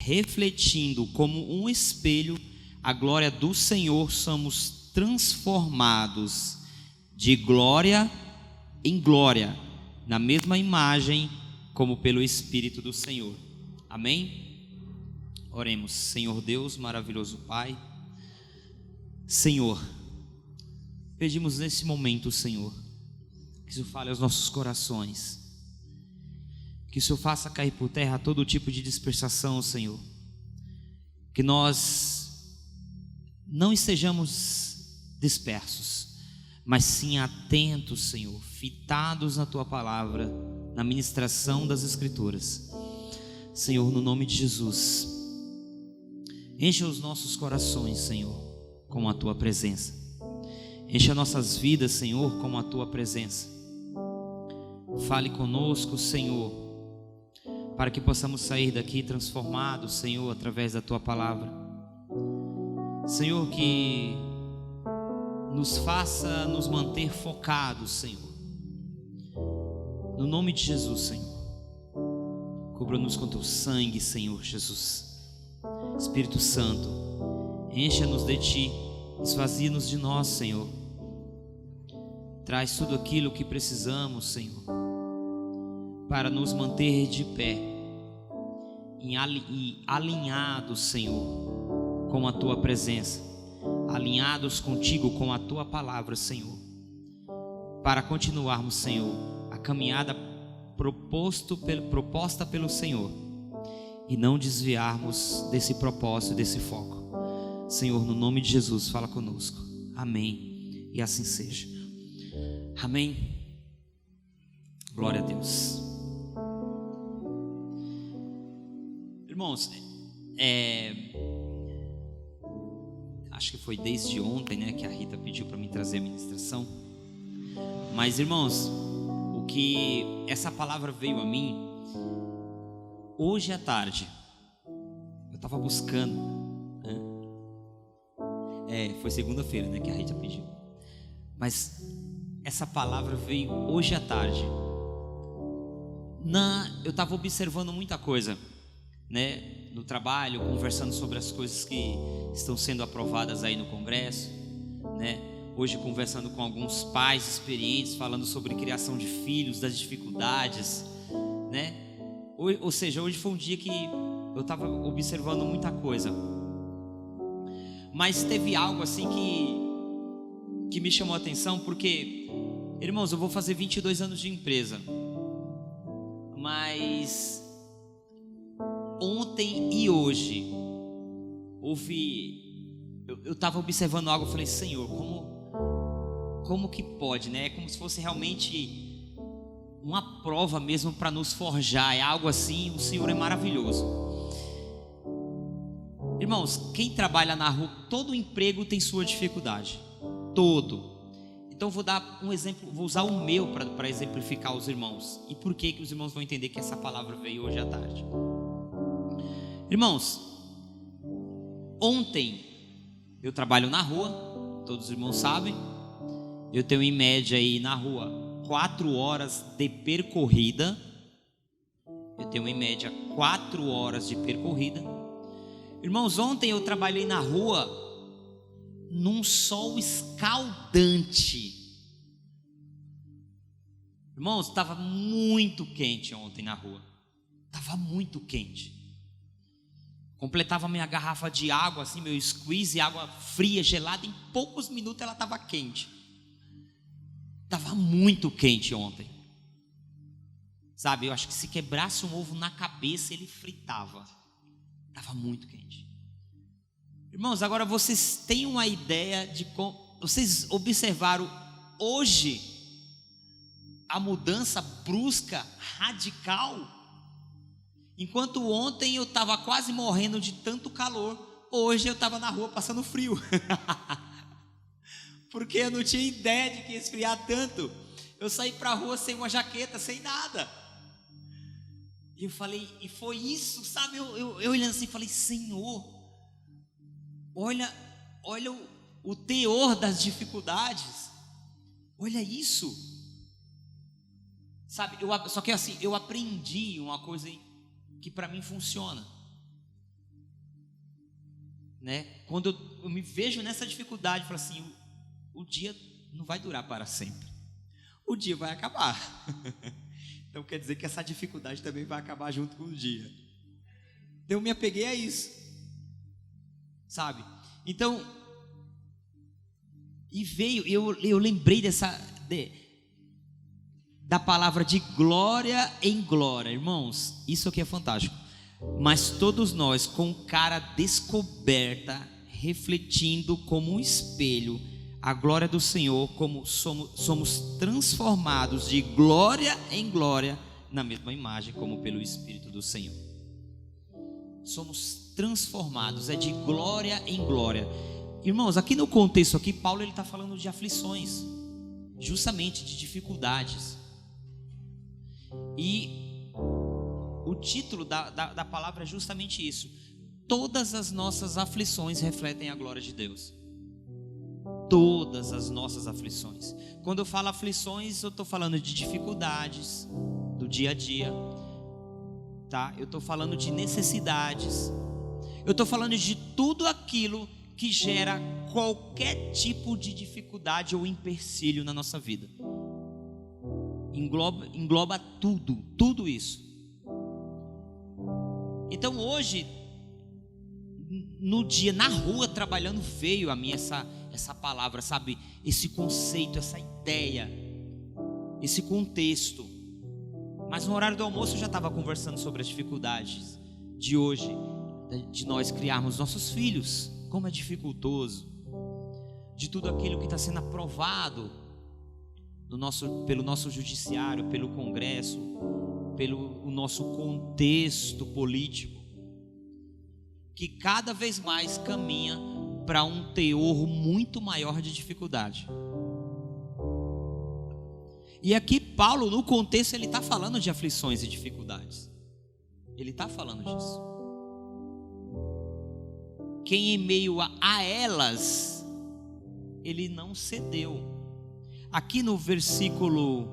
refletindo como um espelho a glória do Senhor, somos transformados de glória em glória, na mesma imagem como pelo Espírito do Senhor. Amém? Oremos. Senhor Deus, maravilhoso Pai, Senhor, pedimos nesse momento, Senhor, que o Senhor fale aos nossos corações, que o Senhor faça cair por terra todo tipo de dispersação, Senhor, que nós não estejamos dispersos, mas sim atentos, Senhor, fitados na Tua palavra, na ministração das Escrituras. Senhor, no nome de Jesus, encha os nossos corações, Senhor, com a Tua presença. Encha nossas vidas, Senhor, com a Tua presença. Fale conosco, Senhor, para que possamos sair daqui transformados, Senhor, através da Tua palavra. Senhor, que nos faça nos manter focados, Senhor. No nome de Jesus, Senhor. Cubra-nos com Teu sangue, Senhor Jesus. Espírito Santo, encha-nos de Ti, esvazia-nos de nós, Senhor. Traz tudo aquilo que precisamos, Senhor, para nos manter de pé e alinhados, Senhor, com a Tua presença, alinhados contigo, com a Tua palavra, Senhor, para continuarmos, Senhor, a caminhada proposta pelo Senhor e não desviarmos desse propósito, desse foco. Senhor, no nome de Jesus, fala conosco. Amém. E assim seja. Amém. Glória a Deus. Irmãos, acho que foi desde ontem, né, que a Rita pediu para mim trazer a ministração. Mas, irmãos, o que essa palavra veio a mim hoje à tarde. Eu estava buscando, foi segunda-feira, né, que a Rita pediu. Mas essa palavra veio hoje à tarde. Eu estava observando muita coisa, né, no trabalho, conversando sobre as coisas que estão sendo aprovadas aí no Congresso, né? Hoje conversando com alguns pais experientes, falando sobre criação de filhos, das dificuldades, né? Ou seja, hoje foi um dia que eu estava observando muita coisa. Mas teve algo assim que me chamou a atenção, porque, irmãos, eu vou fazer 22 anos de empresa, mas ontem e hoje eu estava observando algo. Eu falei: Senhor, como que pode, né? É como se fosse realmente uma prova mesmo para nos forjar. É algo assim. O Senhor é maravilhoso. Irmãos, quem trabalha na rua, todo emprego tem sua dificuldade, todo. Então vou dar um exemplo, vou usar o meu para exemplificar os irmãos. E por que os irmãos vão entender que essa palavra veio hoje à tarde. Irmãos, ontem eu trabalho na rua, todos os irmãos sabem. Eu tenho em média aí na rua 4 horas de percorrida. Eu tenho em média 4 horas de percorrida. Irmãos, ontem eu trabalhei na rua num sol escaldante. Irmãos, estava muito quente ontem na rua. Estava muito quente. Completava minha garrafa de água, assim, meu squeeze, água fria, gelada. Em poucos minutos ela estava quente. Estava muito quente ontem. Sabe, eu acho que se quebrasse um ovo na cabeça, ele fritava. Estava muito quente. Irmãos, agora vocês têm uma ideia de como... Vocês observaram hoje a mudança brusca, radical? Enquanto ontem eu estava quase morrendo de tanto calor, hoje eu estava na rua passando frio. Porque eu não tinha ideia de que ia esfriar tanto. Eu saí para a rua sem uma jaqueta, sem nada. E eu falei, e foi isso, sabe? Eu olhando assim, falei: Senhor, olha o teor das dificuldades. Olha isso. Sabe, só que assim, eu aprendi uma coisa que para mim funciona. né? Quando eu me vejo nessa dificuldade, eu falo assim, o dia não vai durar para sempre. O dia vai acabar. Então quer dizer que essa dificuldade também vai acabar junto com o dia. Então eu me apeguei a isso, sabe? Então, e veio, eu lembrei da palavra de glória em glória. Irmãos, isso aqui é fantástico. Mas todos nós com cara descoberta, refletindo como um espelho a glória do Senhor, como somos transformados de glória em glória na mesma imagem, como pelo Espírito do Senhor. Somos transformados, é de glória em glória. Irmãos, aqui no contexto aqui, Paulo ele está falando de aflições, justamente de dificuldades. E o título da palavra é justamente isso: todas as nossas aflições refletem a glória de Deus. Todas as nossas aflições. Quando eu falo aflições, eu estou falando de dificuldades do dia a dia, tá? Eu estou falando de necessidades. Eu estou falando de tudo aquilo que gera qualquer tipo de dificuldade ou empecilho na nossa vida. Engloba tudo isso. Então hoje, no dia, na rua, trabalhando, veio a mim essa palavra, sabe? Esse conceito, essa ideia, esse contexto. Mas no horário do almoço eu já estava conversando sobre as dificuldades de hoje, de nós criarmos nossos filhos. Como é dificultoso, de tudo aquilo que está sendo aprovado pelo nosso judiciário, pelo Congresso, pelo nosso contexto político, que cada vez mais caminha para um teor muito maior de dificuldade. E aqui Paulo, no contexto, ele está falando de aflições e dificuldades. Ele está falando disso. Quem em meio a elas, ele não cedeu. Aqui no versículo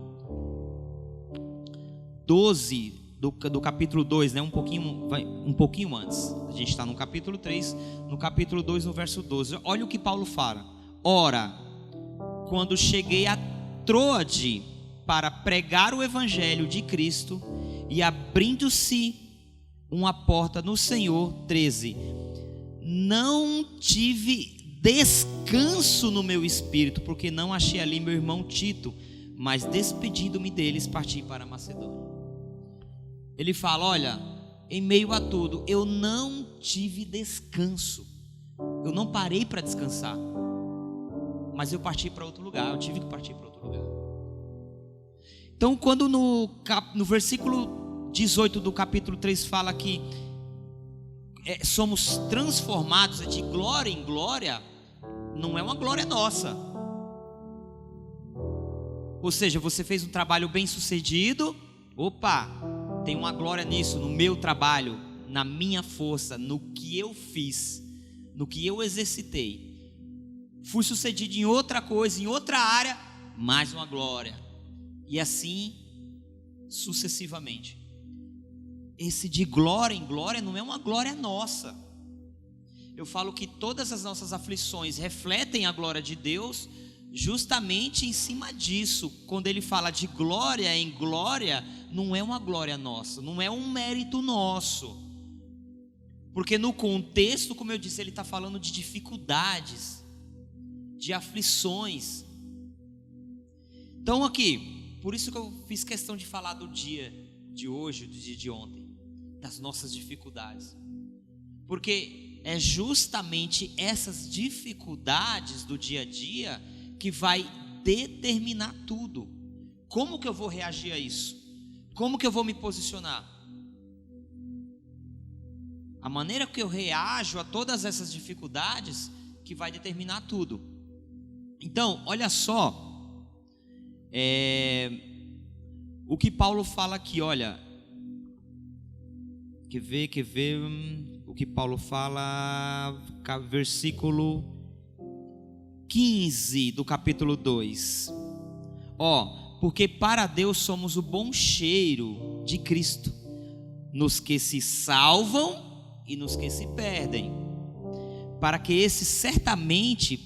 12 do capítulo 2, né? um pouquinho antes. A gente está no capítulo 3, no capítulo 2, no verso 12. Olha o que Paulo fala. Ora, quando cheguei a Troade para pregar o evangelho de Cristo, e abrindo-se uma porta no Senhor, 13, não tive descanso no meu espírito, porque não achei ali meu irmão Tito, mas despedindo-me deles, parti para a Macedônia. Ele fala, olha, em meio a tudo, eu não tive descanso, eu não parei para descansar, mas eu parti para outro lugar, eu tive que partir para outro lugar. Então quando no versículo 18 do capítulo 3 fala que somos transformados de glória em glória, não é uma glória nossa. Ou seja, você fez um trabalho bem sucedido, opa, tem uma glória nisso, no meu trabalho, na minha força, no que eu fiz, no que eu exercitei. Fui sucedido em outra coisa, em outra área, mais uma glória. E assim sucessivamente. Esse de glória em glória não é uma glória nossa. Eu falo que todas as nossas aflições refletem a glória de Deus, justamente em cima disso. Quando ele fala de glória em glória, não é uma glória nossa, não é um mérito nosso, porque no contexto, como eu disse, ele está falando de dificuldades, de aflições. Então aqui, por isso que eu fiz questão de falar do dia de hoje, do dia de ontem, das nossas dificuldades, porque é justamente essas dificuldades do dia a dia que vai determinar tudo. Como que eu vou reagir a isso? Como que eu vou me posicionar? A maneira que eu reajo a todas essas dificuldades que vai determinar tudo. Então, olha só, o que Paulo fala aqui, olha, quer ver, o que Paulo fala, versículo 15 do capítulo 2, porque para Deus somos o bom cheiro de Cristo, nos que se salvam e nos que se perdem. para que esse certamente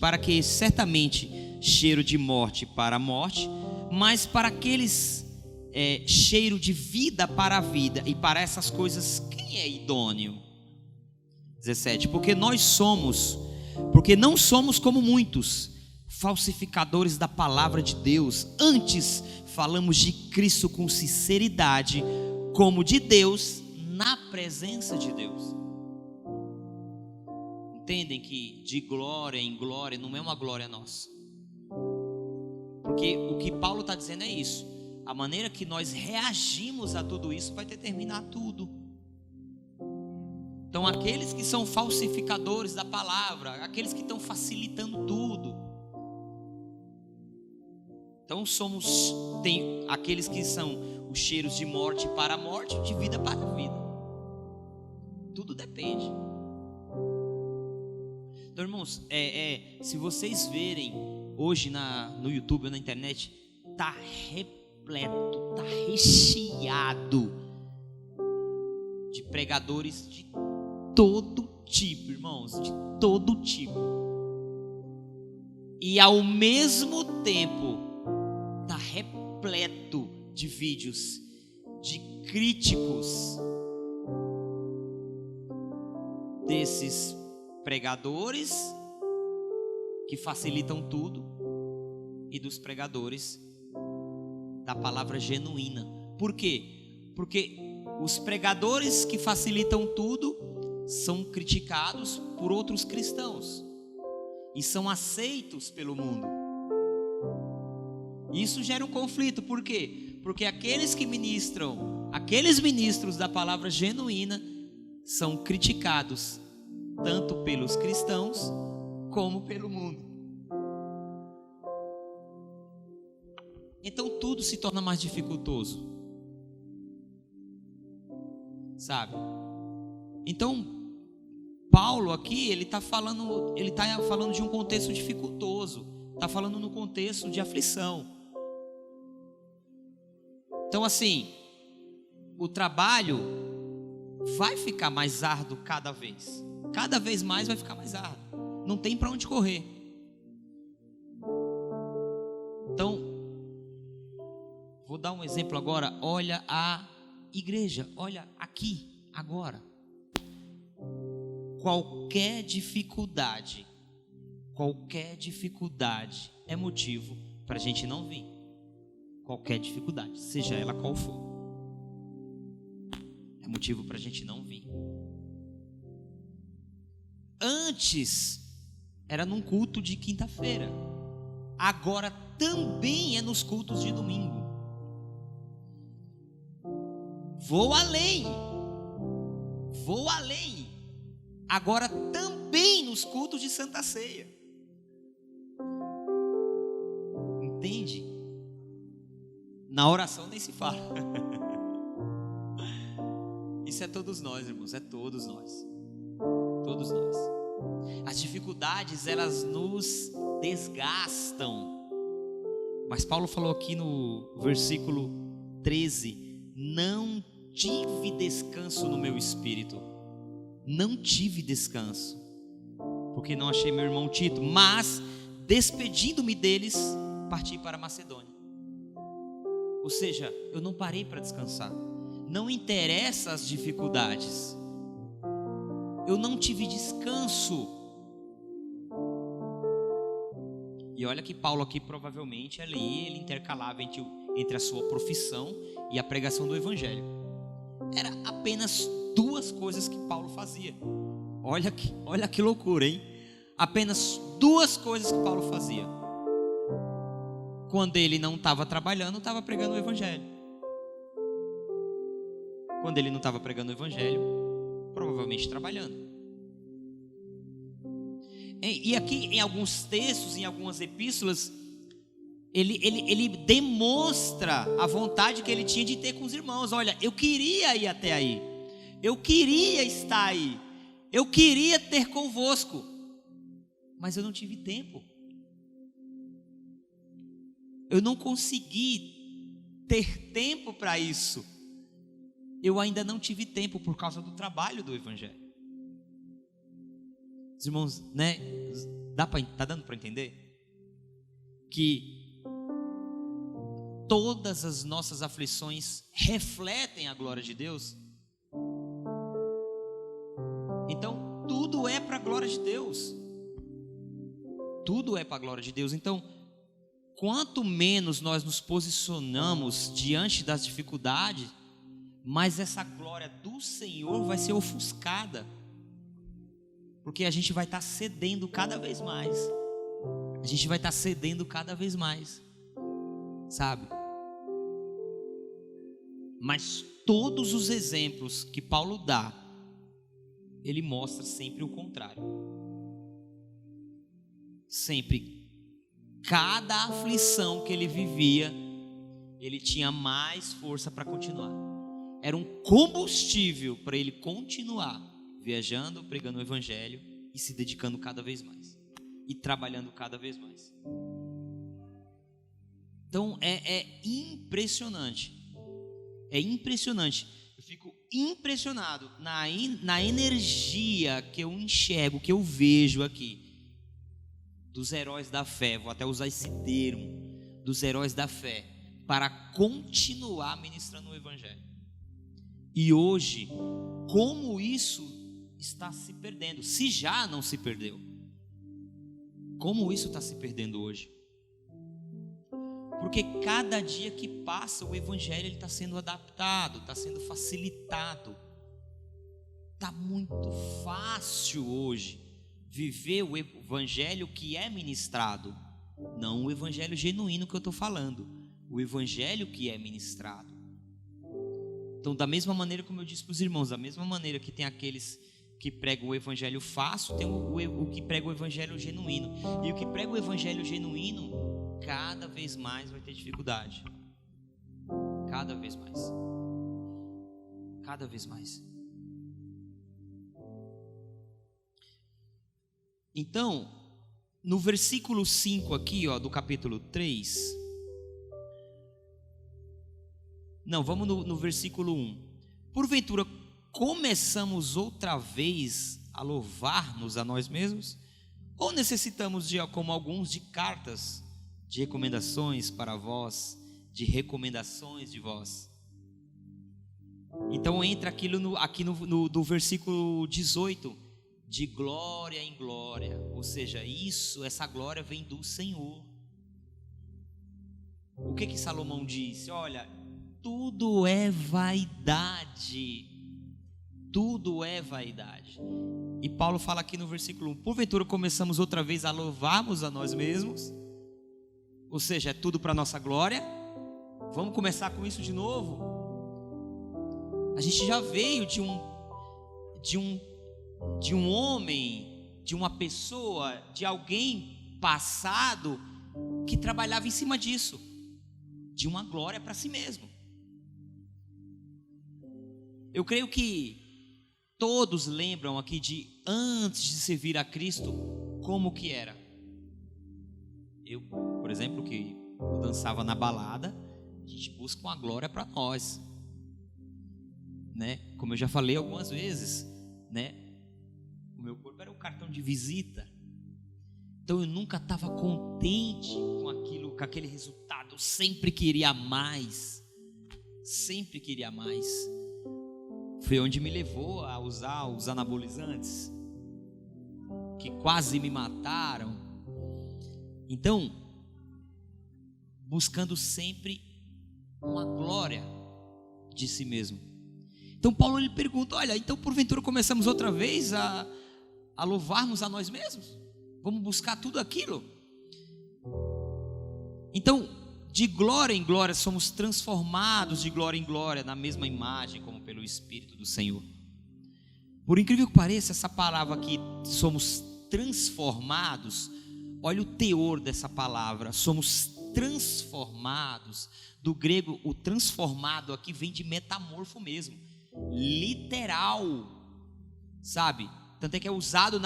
cheiro de morte para a morte, mas para aqueles cheiro de vida para a vida, e para essas coisas quem é idôneo? 17, porque não somos como muitos, falsificadores da palavra de Deus, antes falamos de Cristo com sinceridade, como de Deus, na presença de Deus. Entendem que de glória em glória não é uma glória nossa, porque o que Paulo está dizendo é isso: a maneira que nós reagimos a tudo isso vai determinar tudo. Então aqueles que são falsificadores da palavra, aqueles que estão facilitando tudo, então tem aqueles que são os cheiros de morte para a morte, de vida para a vida. Tudo depende. Então, irmãos, se vocês verem hoje no YouTube ou na internet, está repleto, está recheado de pregadores de todo tipo, irmãos, de todo tipo. E ao mesmo tempo está repleto de vídeos de críticos desses pregadores que facilitam tudo e dos pregadores da palavra genuína. Por quê? Porque os pregadores que facilitam tudo são criticados por outros cristãos e são aceitos pelo mundo. Isso gera um conflito. Por quê? Porque aqueles ministros da palavra genuína são criticados tanto pelos cristãos como pelo mundo. Então tudo se torna mais dificultoso, sabe? Então Paulo aqui, ele está falando de um contexto dificultoso, está falando no contexto de aflição. Então assim, o trabalho vai ficar mais árduo cada vez mais vai ficar mais árduo, não tem para onde correr. Então, vou dar um exemplo agora. Olha a igreja, olha aqui, agora. Qualquer dificuldade é motivo para a gente não vir. Qualquer dificuldade, seja ela qual for, é motivo para a gente não vir. Antes era num culto de quinta-feira, agora também é nos cultos de domingo. Vou além, agora também nos cultos de Santa Ceia. Entende? Na oração nem se fala. Isso é todos nós, irmãos, é todos nós. Todos nós. As dificuldades, elas nos desgastam. Mas Paulo falou aqui no versículo 13: não tive descanso no meu espírito. Não tive descanso, porque não achei meu irmão Tito, mas despedindo-me deles, parti para Macedônia. Ou seja, eu não parei para descansar. Não interessa as dificuldades, eu não tive descanso. E olha que Paulo aqui provavelmente ali ele intercalava entre a sua profissão e a pregação do evangelho. Era apenas duas coisas que Paulo fazia. Olha que loucura, hein? Apenas duas coisas que Paulo fazia. Quando ele não estava trabalhando, estava pregando o evangelho. Quando ele não estava pregando o evangelho, provavelmente trabalhando. E aqui em alguns textos, em algumas epístolas, ele demonstra a vontade que ele tinha de ter com os irmãos. Olha, eu queria ir até aí, eu queria estar aí, eu queria ter convosco, mas eu não tive tempo. Eu não consegui ter tempo para isso. Eu ainda não tive tempo por causa do trabalho do evangelho. Os irmãos, né? Tá dando para entender? Que todas as nossas aflições refletem a glória de Deus. Então, tudo é para a glória de Deus. Tudo é para a glória de Deus. Então, quanto menos nós nos posicionamos diante das dificuldades, mais essa glória do Senhor vai ser ofuscada. Porque a gente vai estar cedendo cada vez mais. A gente vai estar cedendo cada vez mais. Sabe? Mas todos os exemplos que Paulo dá, ele mostra sempre o contrário. Sempre. Cada aflição que ele vivia, ele tinha mais força para continuar. Era um combustível para ele continuar viajando, pregando o evangelho e se dedicando cada vez mais. E trabalhando cada vez mais. Então é impressionante. É impressionante. Eu fico impressionado na energia que eu enxergo, que eu vejo aqui. Dos heróis da fé, vou até usar esse termo, dos heróis da fé, para continuar ministrando o evangelho. E hoje, como isso está se perdendo, se já não se perdeu, como isso está se perdendo hoje? Porque cada dia que passa o evangelho está sendo adaptado, está sendo facilitado. Está muito fácil hoje viver o evangelho que é ministrado, não o evangelho genuíno que eu estou falando, o evangelho que é ministrado. Então, da mesma maneira como eu disse para os irmãos, da mesma maneira que tem aqueles que pregam o evangelho fácil, tem o que prega o evangelho genuíno. E o que prega o evangelho genuíno, cada vez mais vai ter dificuldade. Cada vez mais. Cada vez mais. Então, no versículo 5 aqui, do capítulo 3. Não, vamos no versículo 1. Porventura, começamos outra vez a louvar-nos a nós mesmos? Ou necessitamos, como alguns, de cartas, de recomendações para vós, de recomendações de vós? Então entra aqui no versículo 18, de glória em glória, ou seja, essa glória vem do Senhor. O que Salomão disse? Olha, tudo é vaidade. Tudo é vaidade. E Paulo fala aqui no versículo 1: porventura começamos outra vez a louvarmos a nós mesmos? Ou seja, é tudo para nossa glória? Vamos começar com isso de novo? A gente já veio de um homem, de uma pessoa, de alguém passado que trabalhava em cima disso, de uma glória para si mesmo. Eu creio que todos lembram aqui de antes de servir a Cristo, como que era. Eu, por exemplo, que eu dançava na balada, a gente busca uma glória para nós, né? Como eu já falei algumas vezes, né? O meu corpo era um cartão de visita. Então eu nunca estava contente com aquele resultado. Eu sempre queria mais. Sempre queria mais. Foi onde me levou a usar os anabolizantes, que quase me mataram. Então, buscando sempre uma glória de si mesmo. Então Paulo ele pergunta: olha, então porventura começamos outra vez a louvarmos a nós mesmos? Vamos buscar tudo aquilo? Então, de glória em glória somos transformados de glória em glória na mesma imagem como pelo Espírito do Senhor. Por incrível que pareça, essa palavra aqui, somos transformados, olha o teor dessa palavra, somos transformados. Do grego, o transformado aqui vem de metamorfo mesmo, literal, sabe? Tanto é que é usado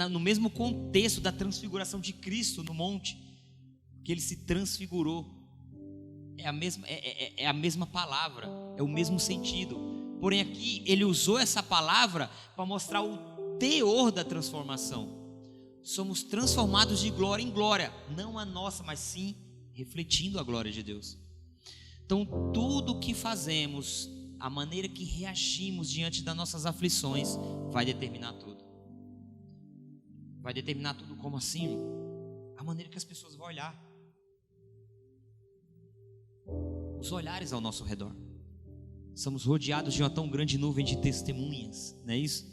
no mesmo contexto da transfiguração de Cristo no monte, que ele se transfigurou. É a mesma palavra, é o mesmo sentido. Porém aqui ele usou essa palavra para mostrar o teor da transformação. Somos transformados de glória em glória, não a nossa, mas sim refletindo a glória de Deus. Então, tudo que fazemos, a maneira que reagimos diante das nossas aflições, vai determinar tudo. Vai determinar tudo. Como assim, irmão? A maneira que as pessoas vão olhar, os olhares ao nosso redor. Somos rodeados de uma tão grande nuvem de testemunhas, não é isso?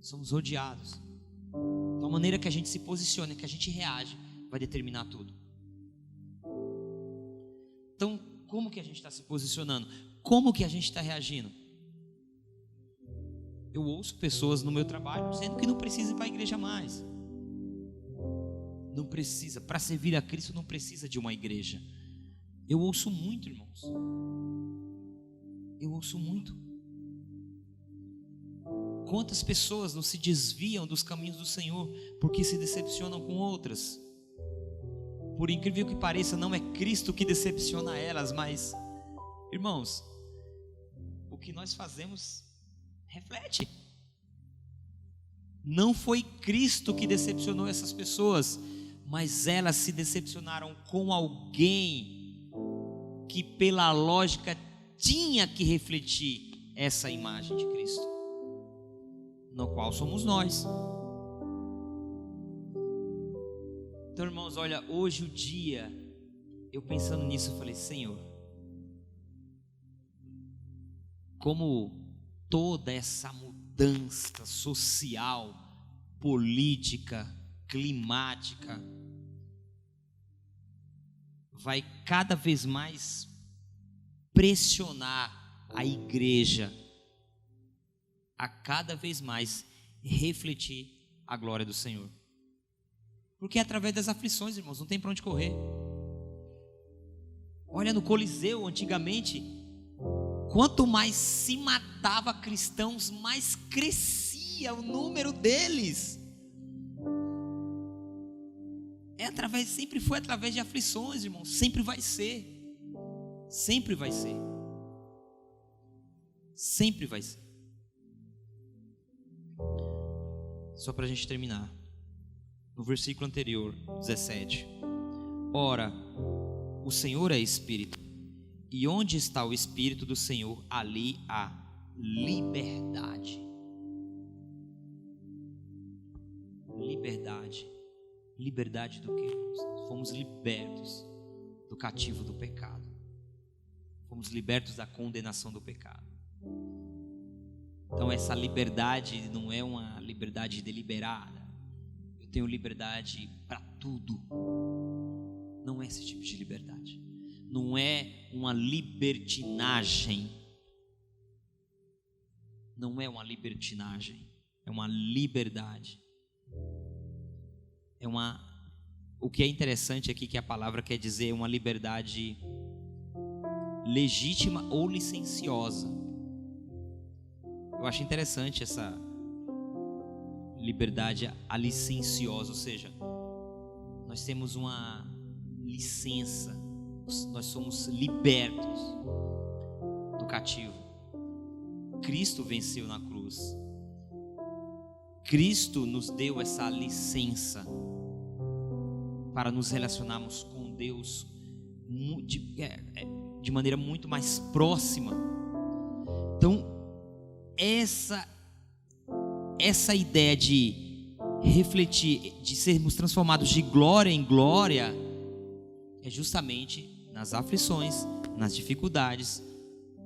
Somos rodeados. Então, a maneira que a gente se posiciona, que a gente reage, vai determinar tudo. Então, como que a gente está se posicionando? Como que a gente está reagindo? Eu ouço pessoas no meu trabalho dizendo que não precisa ir para a igreja mais. Não precisa, para servir a Cristo não precisa de uma igreja. Eu ouço muito, irmãos. Eu ouço muito. Quantas pessoas não se desviam dos caminhos do Senhor porque se decepcionam com outras? Por incrível que pareça, não é Cristo que decepciona elas, mas, irmãos, o que nós fazemos reflete. Não foi Cristo que decepcionou essas pessoas, mas elas se decepcionaram com alguém que, pela lógica, tinha que refletir essa imagem de Cristo, no qual somos nós. Então, irmãos, olha, hoje o dia, eu pensando nisso, eu falei: Senhor, como toda essa mudança social, política, climática, vai cada vez mais pressionar a igreja a cada vez mais refletir a glória do Senhor. Porque é através das aflições, irmãos, não tem para onde correr. Olha, no Coliseu, antigamente, quanto mais se matava cristãos, mais crescia o número deles. Sempre foi através de aflições, irmãos. Sempre vai ser. Sempre vai ser. Sempre vai ser. Só para a gente terminar, no versículo anterior, 17: ora, o Senhor é Espírito, e onde está o Espírito do Senhor, ali há liberdade. Liberdade. Liberdade do quê, irmãos? Fomos libertos do cativo do pecado. Fomos libertos da condenação do pecado. Então, essa liberdade não é uma liberdade deliberada. Eu tenho liberdade para tudo. Não é esse tipo de liberdade. Não é uma libertinagem. Não é uma libertinagem. É uma liberdade. O que é interessante aqui, que a palavra quer dizer, é uma liberdade legítima ou licenciosa. Eu acho interessante essa liberdade licenciosa, ou seja, nós temos uma licença, nós somos libertos do cativo. Cristo venceu na cruz. Cristo nos deu essa licença para nos relacionarmos com Deus de maneira muito mais próxima. Então, essa ideia de refletir, de sermos transformados de glória em glória, é justamente nas aflições, nas dificuldades,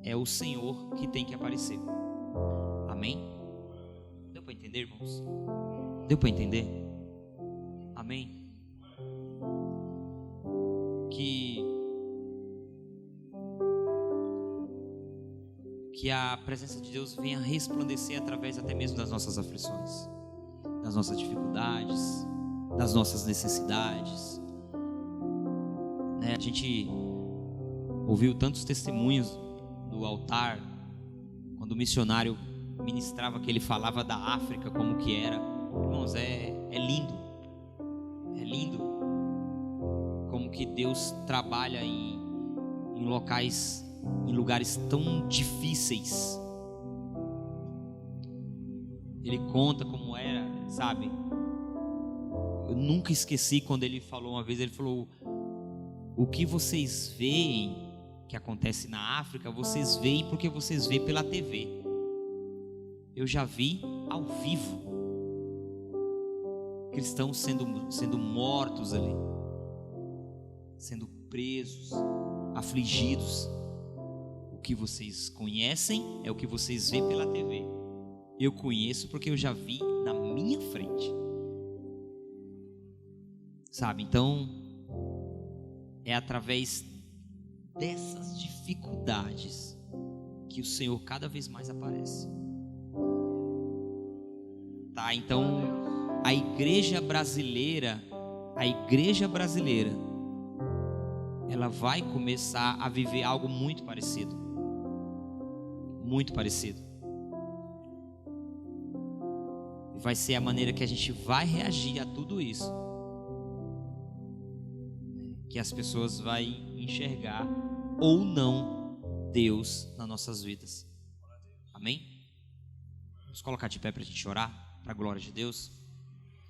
é o Senhor que tem que aparecer. Amém? Deu para entender, irmãos? Deu para entender? Amém? Que a presença de Deus venha resplandecer através até mesmo das nossas aflições, das nossas dificuldades, das nossas necessidades, né? A gente ouviu tantos testemunhos no altar, quando o missionário ministrava, que ele falava da África, como que era. Irmãos, é lindo. É lindo como que Deus trabalha em lugares tão difíceis. Ele conta como era, sabe? Eu nunca esqueci quando ele falou uma vez, ele falou: o que vocês veem que acontece na África, vocês veem porque vocês veem pela TV. Eu já vi ao vivo cristãos sendo mortos ali, sendo presos, afligidos. O que vocês conhecem é o que vocês veem pela TV. Eu conheço porque eu já vi na minha frente. Sabe, então é através dessas dificuldades que o Senhor cada vez mais aparece. Tá, então a igreja brasileira, ela vai começar a viver algo muito parecido. Muito parecido. Vai ser a maneira que a gente vai reagir a tudo isso, que as pessoas vão enxergar ou não Deus nas nossas vidas. Amém? Vamos colocar de pé para a gente orar, para a glória de Deus.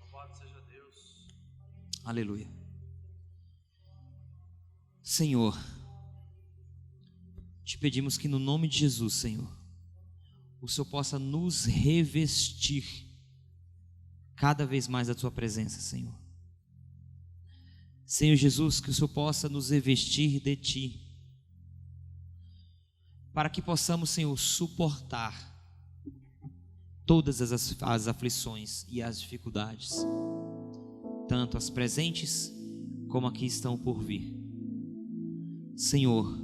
Louvado seja Deus. Aleluia. Senhor, te pedimos que no nome de Jesus, Senhor, o Senhor possa nos revestir cada vez mais da tua presença, Senhor. Senhor Jesus, que o Senhor possa nos revestir de ti, para que possamos, Senhor, suportar todas as aflições e as dificuldades, tanto as presentes como as que estão por vir. Senhor,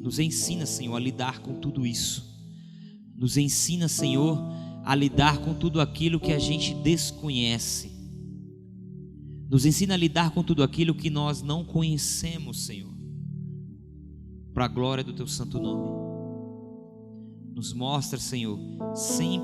nos ensina, Senhor, a lidar com tudo isso. Nos ensina, Senhor, a lidar com tudo aquilo que a gente desconhece. Nos ensina a lidar com tudo aquilo que nós não conhecemos, Senhor, para a glória do teu santo nome. Nos mostra, Senhor, sempre